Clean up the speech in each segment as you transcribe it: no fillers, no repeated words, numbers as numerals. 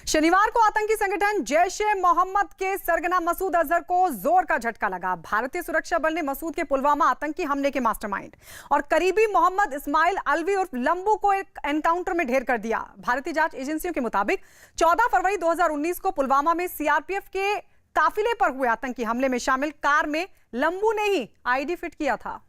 शनिवार को आतंकी संगठन जैश-ए-मोहम्मद के सरगना मसूद अजहर को जोर का झटका लगा। भारतीय सुरक्षा बल ने मसूद के पुलवामा आतंकी हमले के मास्टरमाइंड और करीबी मोहम्मद इस्माइल अलवी उर्फ लंबू को एक एनकाउंटर में ढेर कर दिया। भारतीय जांच एजेंसियों के मुताबिक 14 फरवरी 2019 को पुलवामा में सीआरपीएफ के काफिले पर हुए आतंकी हमले में शामिल कार में लंबू ने ही आईडी फिट किया था।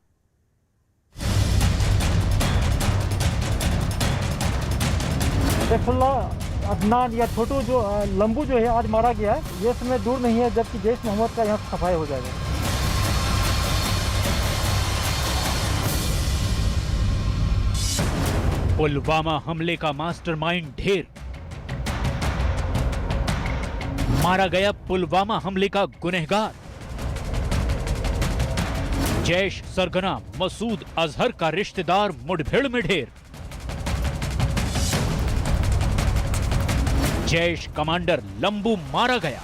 अदनान या छोटू जो लंबू जो है आज मारा गया है, ये समय दूर नहीं है जबकि जैश-ए-मोहम्मद का यहाँ सफाई हो जाएगा। पुलवामा हमले का मास्टरमाइंड ढेर, मारा गया पुलवामा हमले का गुनहगार। जैश सरगना मसूद अजहर का रिश्तेदार मुठभेड़ में ढेर। जैश कमांडर लंबू मारा गया।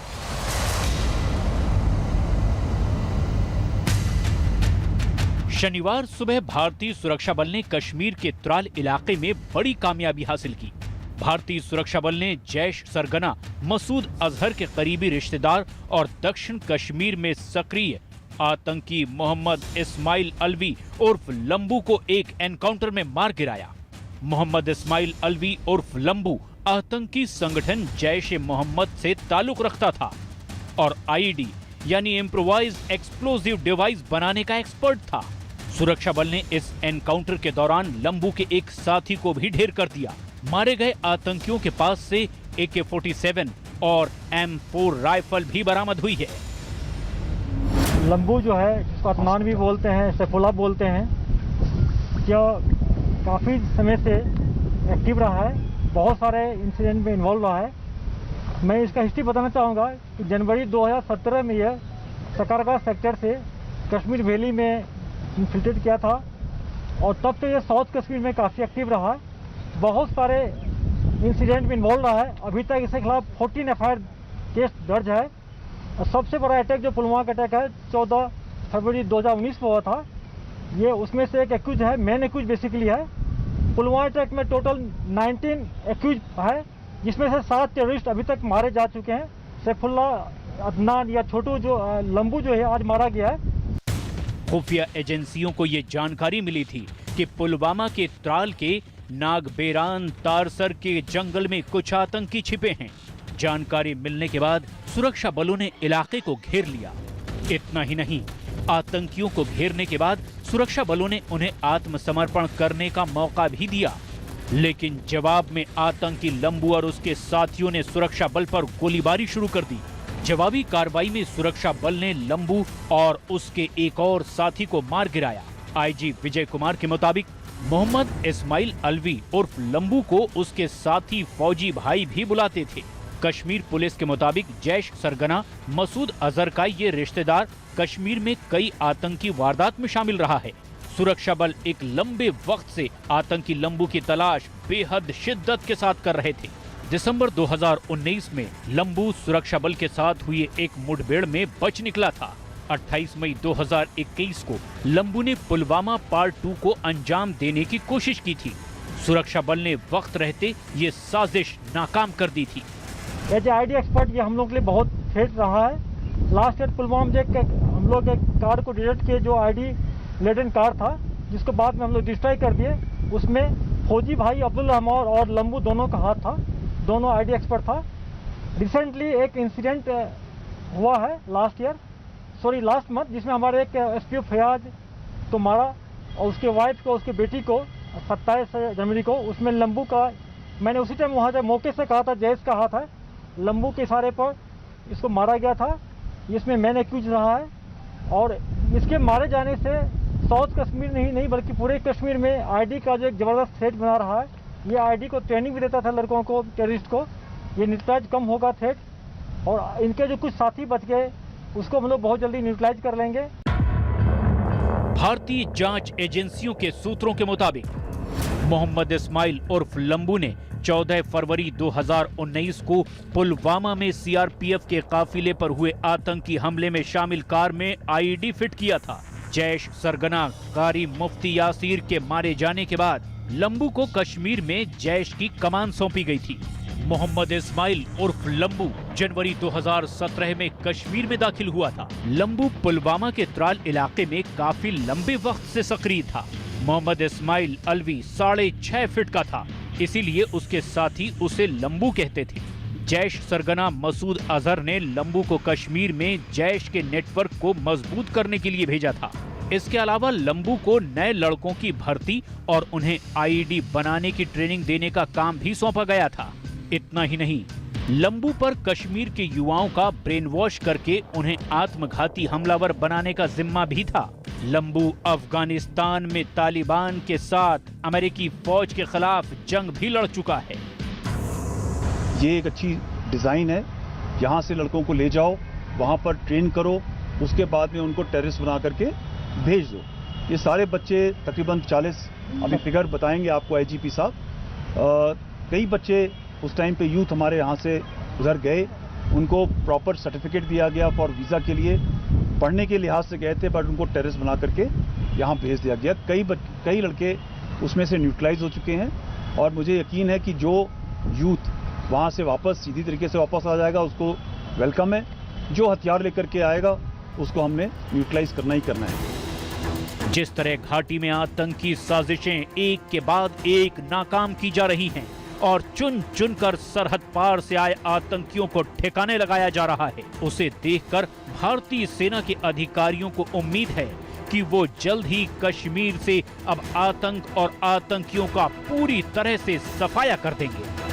शनिवार सुबह भारतीय सुरक्षा बल ने कश्मीर के त्राल इलाके में बड़ी कामयाबी हासिल की। भारतीय सुरक्षा बल ने जैश सरगना मसूद अजहर के करीबी रिश्तेदार और दक्षिण कश्मीर में सक्रिय आतंकी मोहम्मद इस्माइल अलवी उर्फ लंबू को एक एनकाउंटर में मार गिराया। मोहम्मद इस्माइल अलवी उर्फ लंबू आतंकी संगठन जैश-ए-मोहम्मद से ताल्लुक रखता था और आईडी यानी इम्प्रोवाइज एक्सप्लोजिव डिवाइस बनाने का एक्सपर्ट था। सुरक्षा बल ने इस एनकाउंटर के दौरान लंबू के एक साथी को भी ढेर कर दिया। मारे गए आतंकियों के पास से AK-47 और M4 राइफल भी बरामद हुई है। लंबू जो है, जिसको अदनान भी बोलते हैं, सैफुल्लाह बोलते हैं, जो काफी समय से एक्टिव रहा है, बहुत सारे इंसिडेंट में इन्वॉल्व रहा है। मैं इसका हिस्ट्री बताना चाहूँगा कि जनवरी 2017 में यह सकरगा सेक्टर से कश्मीर वैली में इन्फिल्ट्रेट किया था और तब से यह साउथ कश्मीर में काफ़ी एक्टिव रहा है। बहुत सारे इंसिडेंट में इन्वॉल्व रहा है। अभी तक इसके खिलाफ 14 FIR केस दर्ज है। और सबसे बड़ा अटैक जो पुलवामा का अटैक है 14 फरवरी 2019 में हुआ था, ये उसमें से एक एक्यूज है, मेन एक्यूज बेसिकली है। पुलवामा अटैक में टोटल 19 एक्यूज है, जिसमें से 7 टेररिस्ट अभी तक मारे जा चुके हैं। सैफुल्लाह, अदनान या छोटू जो लंबू जो है आज मारा गया है। खुफिया एजेंसियों को ये जानकारी मिली थी कि पुलवामा के त्राल के नागबेरान तारसर के जंगल में कुछ आतंकी छिपे हैं। जानकारी मिलने के बाद सुरक्षा बलों ने इलाके को घेर लिया। इतना ही नहीं, आतंकियों को घेरने के बाद सुरक्षा बलों ने उन्हें आत्मसमर्पण करने का मौका भी दिया, लेकिन जवाब में आतंकी लंबू और उसके साथियों ने सुरक्षा बल पर गोलीबारी शुरू कर दी। जवाबी कार्रवाई में सुरक्षा बल ने लंबू और उसके एक और साथी को मार गिराया। आईजी विजय कुमार के मुताबिक मोहम्मद इस्माइल अलवी उर्फ लंबू को उसके साथी फौजी भाई भी बुलाते थे। कश्मीर पुलिस के मुताबिक जैश सरगना मसूद अजहर का ये रिश्तेदार कश्मीर में कई आतंकी वारदात में शामिल रहा है। सुरक्षा बल एक लंबे वक्त से आतंकी लंबू की तलाश बेहद शिद्दत के साथ कर रहे थे। दिसंबर 2019 में लंबू सुरक्षा बल के साथ हुई एक मुठभेड़ में बच निकला था। 28 मई 2021 को लंबू ने पुलवामा पार्ट 2 को अंजाम देने की कोशिश की थी। सुरक्षा बल ने वक्त रहते ये साजिश नाकाम कर दी थी। एज आईडी एक्सपर्ट ये हम लोग के लिए बहुत थ्रेट रहा है। लास्ट ईयर पुलवामा में हम लोग एक कार को डिटेक्ट किए जो आईडी लेडन कार था, जिसको बाद में हम लोग डिस्ट्रॉय कर दिए। उसमें फौजी भाई अब्दुल रहमान और लंबू दोनों का हाथ था, दोनों आईडी एक्सपर्ट था। रिसेंटली एक इंसिडेंट हुआ है लास्ट मंथ, जिसमें हमारे एक SPO फयाज को मारा और उसके वाइफ को, उसके बेटी को 27 जनवरी को। उसमें लंबू का, मैंने उसी टाइम वहाँ से मौके से कहा था जैश का हाथ है, लंबू के इशारे पर इसको मारा गया था। इसमें मैन एक्यूज रहा है और इसके मारे जाने से साउथ कश्मीर नहीं बल्कि पूरे कश्मीर में आईडी का जो एक ज़बरदस्त थ्रेट बना रहा है। ये आईडी को ट्रेनिंग भी देता था लड़कों को, टेररिस्ट को। ये न्यूट्रलाइज कम होगा थ्रेट, और इनके जो कुछ साथी बच गए उसको हम लोग बहुत जल्दी न्यूट्रलाइज कर लेंगे। भारतीय जांच एजेंसियों के सूत्रों के मुताबिक मोहम्मद इस्माइल उर्फ लंबू ने 14 फरवरी 2019 को पुलवामा में सीआरपीएफ के काफिले पर हुए आतंकी हमले में शामिल कार में आईडी फिट किया था। जैश सरगना कारी मुफ्ती यासीर के मारे जाने के बाद लंबू को कश्मीर में जैश की कमान सौंपी गई थी। मोहम्मद इस्माइल उर्फ लंबू जनवरी 2017 में कश्मीर में दाखिल हुआ था। लंबू पुलवामा के त्राल इलाके में काफी लंबे वक्त से सक्रिय था। मोहम्मद इस्माइल अलवी 6.5 फीट का था, इसीलिए उसके साथी उसे लंबू कहते थे। जैश सरगना मसूद अजहर ने लंबू को कश्मीर में जैश के नेटवर्क को मजबूत करने के लिए भेजा था। इसके अलावा लंबू को नए लड़कों की भर्ती और उन्हें आईईडी बनाने की ट्रेनिंग देने का काम भी सौंपा गया था। इतना ही नहीं, लंबू पर कश्मीर के युवाओं का ब्रेन वॉश करके उन्हें आत्मघाती हमलावर बनाने का जिम्मा भी था। लंबू अफगानिस्तान में तालिबान के साथ अमेरिकी फौज के खिलाफ जंग भी लड़ चुका है। ये एक अच्छी डिज़ाइन है। यहाँ से लड़कों को ले जाओ, वहाँ पर ट्रेन करो, उसके बाद में उनको टेररिस्ट बना करके भेज दो। ये सारे बच्चे तकरीबन 40 अभी फिगर बताएंगे आपको आईजीपी साहब। कई बच्चे उस टाइम पे यूथ हमारे यहाँ से उधर गए, उनको प्रॉपर सर्टिफिकेट दिया गया फॉर वीज़ा के लिए, पढ़ने के लिहाज से गए थे, बट उनको टेररिस्ट बना करके यहाँ भेज दिया गया। कई लड़के उसमें से न्यूट्रलाइज हो चुके हैं और मुझे यकीन है कि जो यूथ वहाँ से वापस सीधी तरीके से वापस आ जाएगा उसको वेलकम है। जो हथियार लेकर के आएगा उसको हमने न्यूट्रलाइज करना ही करना है। जिस तरह घाटी में आतंकी साजिशें एक के बाद एक नाकाम की जा रही हैं और चुन चुन कर सरहद पार से आए आतंकियों को ठिकाने लगाया जा रहा है, उसे देखकर भारतीय सेना के अधिकारियों को उम्मीद है कि वो जल्द ही कश्मीर से अब आतंक और आतंकियों का पूरी तरह से सफाया कर देंगे।